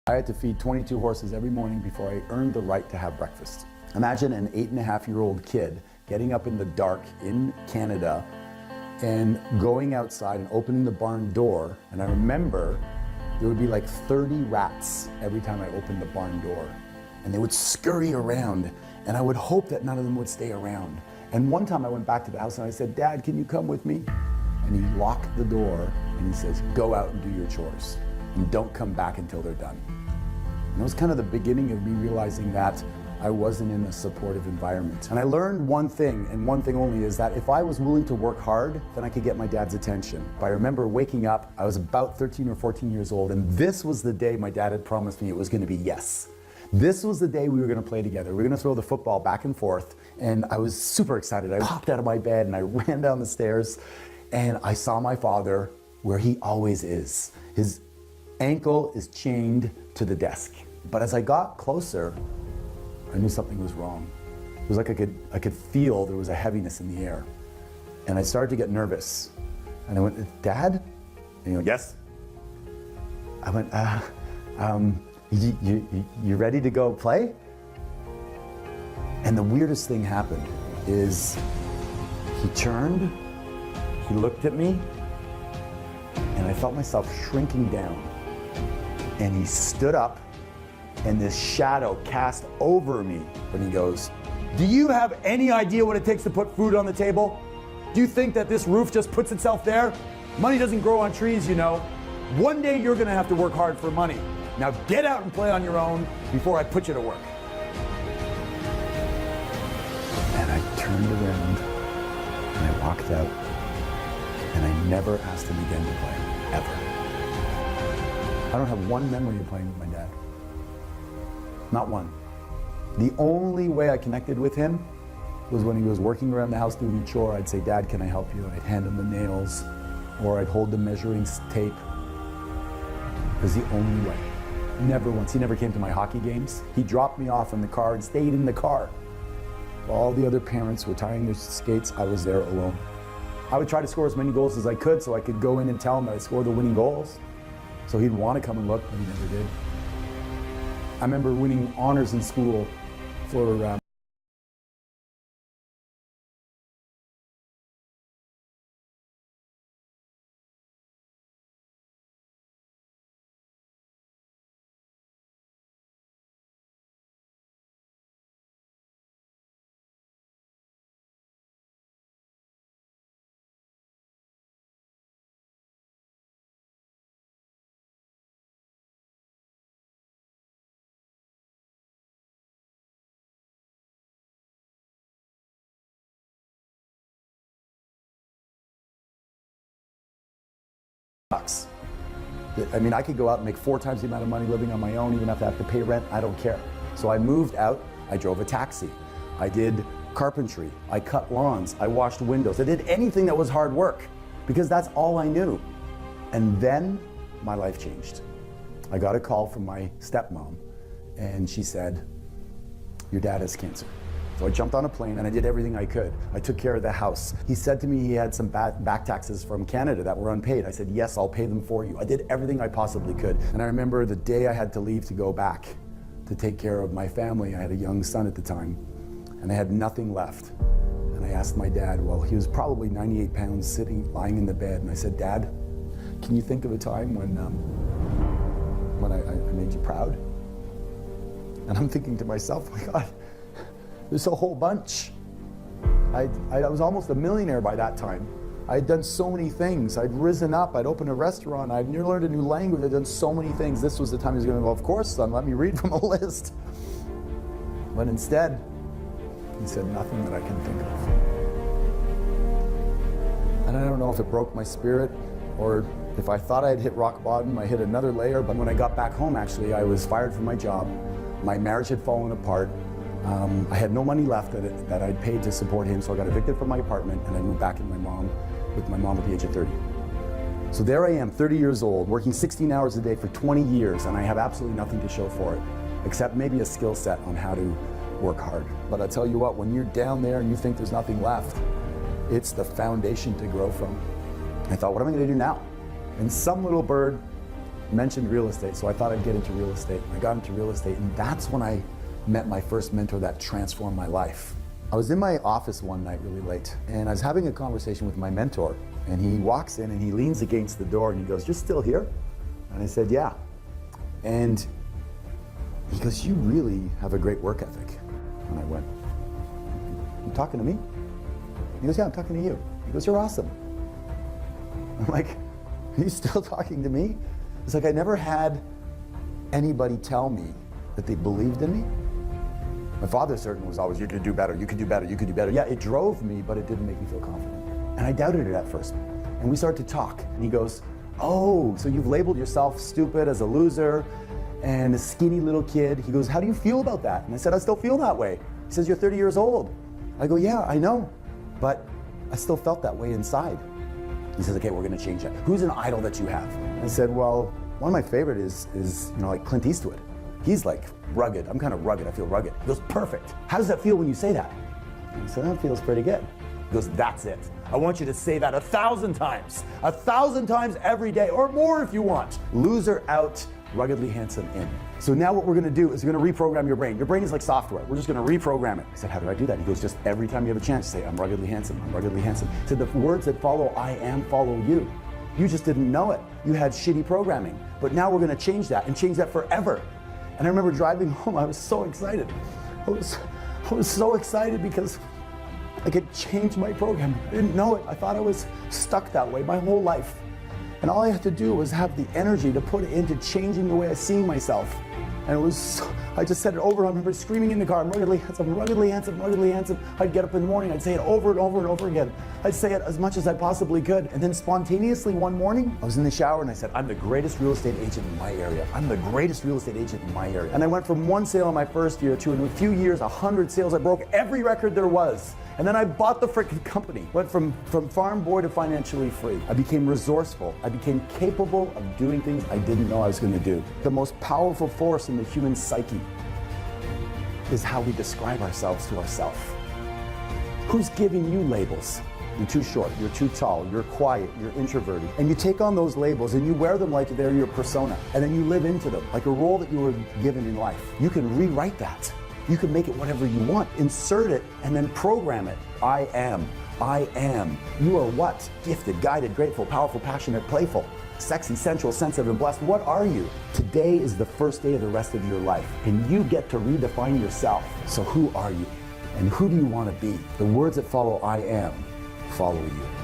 I had to feed 22 horses every morning before I earned the right to have breakfast. Imagine an 8.5-year-old kid getting up in the dark in Canada and going outside and opening the barn door. And I remember there would be like 30 rats every time I opened the barn door. And they would scurry around, and I would hope that none of them would stay around. And one time I went back to the house and I said, "Dad, can you come with me?" And he locked the door and he says, "Go out and do your chores and don't come back until they're done." And it was kind of the beginning of me realizing that I wasn't in a supportive environment. And I learned one thing, and one thing only, is that if I was willing to work hard, then I could get my dad's attention. I remember waking up, I was about 13 or 14 years old, and this was the day my dad had promised me it was gonna be yes. This was the day we were gonna play together. We were gonna throw the football back and forth, and I was super excited. I popped out of my bed and I ran down the stairs, and I saw my father where he always is. His ankle is chained to the desk. But as I got closer, I knew something was wrong. It was like I could feel there was a heaviness in the air. And I started to get nervous. And I went, "Dad?" And he went, "Yes." I went, you ready to go play?" And the weirdest thing happened is he turned, he looked at me, and I felt myself shrinking down. And he stood up, and this shadow cast over me. And he goes, "Do you have any idea what it takes to put food on the table? Do you think that this roof just puts itself there? Money doesn't grow on trees, you know. One day you're gonna have to work hard for money. Now get out and play on your own before I put you to work." And I turned around and I walked out, and I never asked him again to play, ever. I don't have one memory of playing with my dad. Not one. The only way I connected with him was when he was working around the house doing a chore. I'd say, "Dad, can I help you?" I'd hand him the nails, or I'd hold the measuring tape. It was the only way. Never once. He never came to my hockey games. He dropped me off in the car and stayed in the car. While all the other parents were tying their skates, I was there alone. I would try to score as many goals as I could so I could go in and tell him that I scored the winning goals. So he'd want to come and look, but he never did. I remember winning honors in school for bucks. I mean, I could go out and make 4 times the amount of money living on my own, even if I have to pay rent, I don't care. So I moved out, I drove a taxi, I did carpentry, I cut lawns, I washed windows, I did anything that was hard work, because that's all I knew. And then my life changed. I got a call from my stepmom, and she said, "Your dad has cancer." So I jumped on a plane and I did everything I could. I took care of the house. He said to me he had some back taxes from Canada that were unpaid. I said, "Yes, I'll pay them for you." I did everything I possibly could. And I remember the day I had to leave to go back to take care of my family. I had a young son at the time, and I had nothing left. And I asked my dad, well, he was probably 98 pounds lying in the bed. And I said, "Dad, can you think of a time when I made you proud?" And I'm thinking to myself, my God, there's a whole bunch. I was almost a millionaire by that time. I had done so many things. I'd risen up, I'd opened a restaurant, I'd learned a new language, I'd done so many things. This was the time he was going to go, "Of course, son, let me read from a list." But instead, he said nothing that I can think of. And I don't know if it broke my spirit or if I thought I had hit rock bottom, I hit another layer. But when I got back home, actually, I was fired from my job. My marriage had fallen apart. I had no money left that I'd paid to support him, so I got evicted from my apartment and I moved back with my mom at the age of 30. So there I am, 30 years old, working 16 hours a day for 20 years, and I have absolutely nothing to show for it, except maybe a skill set on how to work hard. But I tell you what, when you're down there and you think there's nothing left, it's the foundation to grow from. I thought, what am I gonna do now? And some little bird mentioned real estate, so I thought I'd get into real estate. I got into real estate, and that's when I met my first mentor that transformed my life. I was in my office one night really late, and I was having a conversation with my mentor, and he walks in and he leans against the door and he goes, "You're still here?" And I said, "Yeah." And he goes, "You really have a great work ethic." And I went, "You talking to me?" He goes, "Yeah, I'm talking to you." He goes, "You're awesome." I'm like, "Are you still talking to me?" It's like I never had anybody tell me that they believed in me. My father certainly was always, "You could do better, you could do better, you could do better." Yeah, it drove me, but it didn't make me feel confident. And I doubted it at first. And we started to talk, and he goes, "Oh, so you've labeled yourself stupid as a loser and a skinny little kid." He goes, "How do you feel about that?" And I said, "I still feel that way." He says, "You're 30 years old." I go, "Yeah, I know, but I still felt that way inside." He says, "Okay, we're gonna change that. Who's an idol that you have?" I said, "Well, one of my favorite is like Clint Eastwood. He's like rugged. I'm kind of rugged. I feel rugged." He goes, "Perfect. How does that feel when you say that?" I said, "That feels pretty good." He goes, "That's it. I want you to say that 1,000 times. 1,000 times every day, or more if you want. Loser out, ruggedly handsome in." So now what we're gonna do is we're gonna reprogram your brain. Your brain is like software. We're just gonna reprogram it. I said, "How do I do that?" He goes, "Just every time you have a chance, say, 'I'm ruggedly handsome, I'm ruggedly handsome.'" He said, "The words that follow I am follow you. You just didn't know it. You had shitty programming. But now we're gonna change that and change that forever." And I remember driving home, I was so excited. I was so excited because I could change my program. I didn't know it. I thought I was stuck that way my whole life. And all I had to do was have the energy to put it into changing the way I see myself. And it was, I just said it over. I remember screaming in the car, "I'm ruggedly handsome, ruggedly handsome, ruggedly handsome." I'd get up in the morning, I'd say it over and over and over again. I'd say it as much as I possibly could. And then spontaneously one morning, I was in the shower and I said, "I'm the greatest real estate agent in my area. I'm the greatest real estate agent in my area." And I went from one sale in my first year to, in a few years, 100 sales. I broke every record there was. And then I bought the freaking company. Went from farm boy to financially free. I became resourceful. I became capable of doing things I didn't know I was gonna do. The most powerful force in the human psyche is how we describe ourselves to ourselves. Who's giving you labels? You're too short, you're too tall, you're quiet, you're introverted. And you take on those labels and you wear them like they're your persona. And then you live into them, like a role that you were given in life. You can rewrite that. You can make it whatever you want, insert it, and then program it. I am. I am. You are what? Gifted, guided, grateful, powerful, passionate, playful, sexy, sensual, sensitive, and blessed. What are you? Today is the first day of the rest of your life, and you get to redefine yourself. So who are you? And who do you want to be? The words that follow I am follow you.